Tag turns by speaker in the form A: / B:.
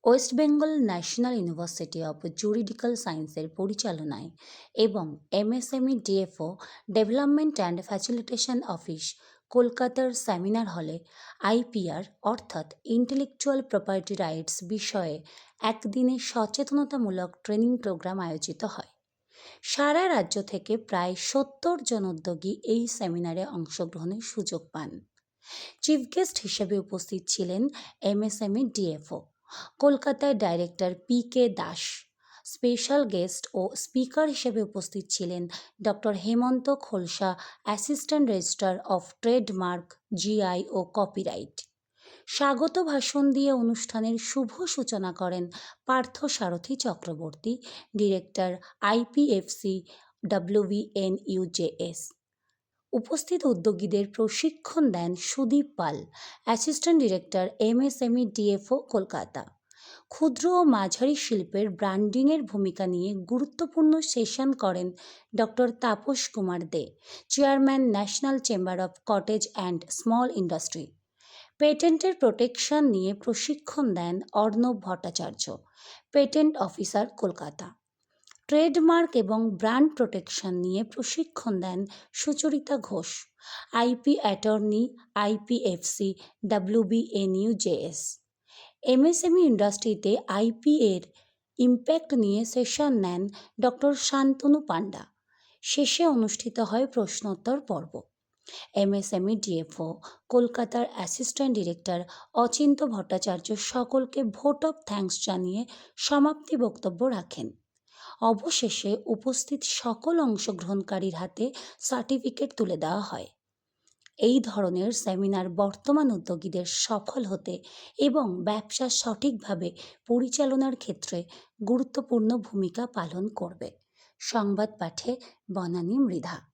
A: West Bengal national university of juridical সায়েন্সের পরিচালনায় এবং MSME DFO development and facilitation office কলকাতার সেমিনার হলে আইপিআর অর্থাৎ ইন্টেলেকচুয়াল প্রপার্টি রাইটস বিষয়ে একদিনের সচেতনতামূলক ট্রেনিং প্রোগ্রাম আয়োজিত হয়। সারা রাজ্য থেকে প্রায় ৭০ জন উদ্যোগী এই সেমিনারে অংশগ্রহণের সুযোগ পান। চিফ গেস্ট হিসেবে উপস্থিত ছিলেন এমএসএমই ডিএফও কলকাতার director PK. Das. Special guest ও স্পিকার হিসেবে উপস্থিত ছিলেন doctor Hemant Kholsa, assistant registrar of trademark, GI ও কপিরাইট। স্বাগত ভাষণ দিয়ে অনুষ্ঠানের শুভ সূচনা করেন Partha Sarathi Chakraborty, director IPFC WVNUJS। উপস্থিত উদ্যোগীদের প্রশিক্ষণ দেন Sudip Pal, assistant director MSME DFO Kolkata. ক্ষুদ্র ও মাঝারি শিল্পের ব্র্যান্ডিংয়ের ভূমিকা নিয়ে গুরুত্বপূর্ণ সেশন করেন doctor Tapas Kumar De, chairman national chamber of cottage and small industry. পেটেন্টের প্রোটেকশন নিয়ে প্রশিক্ষণ দেন Arnab Bhattacharya, patent officer Kolkata. Trademark এবং ব্র্যান্ড প্রোটেকশন নিয়ে প্রশিক্ষণ দেন Sucharita Ghosh, IP attorney, IPFC WBNUJS। MSME ইন্ডাস্ট্রিতে আইপি এর ইম্প্যাক্ট নিয়ে সেশন নেন ডক্টর শান্তনু পান্ডা। শেষে অনুষ্ঠিত হয় প্রশ্নোত্তর পর্ব। এমএসএমই ডিএফও কলকাতার অ্যাসিস্ট্যান্ট ডিরেক্টর অচিন্ত ভট্টাচার্য সকলকে ভোট অফ থ্যাঙ্কস জানিয়ে সমাপ্তি বক্তব্য রাখেন। অবশেষে উপস্থিত সকল অংশগ্রহণকারীর হাতে সার্টিফিকেট তুলে দেওয়া হয়। এই ধরনের সেমিনার বর্তমান উদ্যোগীদের সফল হতে এবং ব্যবসা সঠিকভাবে পরিচালনার ক্ষেত্রে গুরুত্বপূর্ণ ভূমিকা পালন করবে। সংবাদ পাঠে বনানী মৃধা।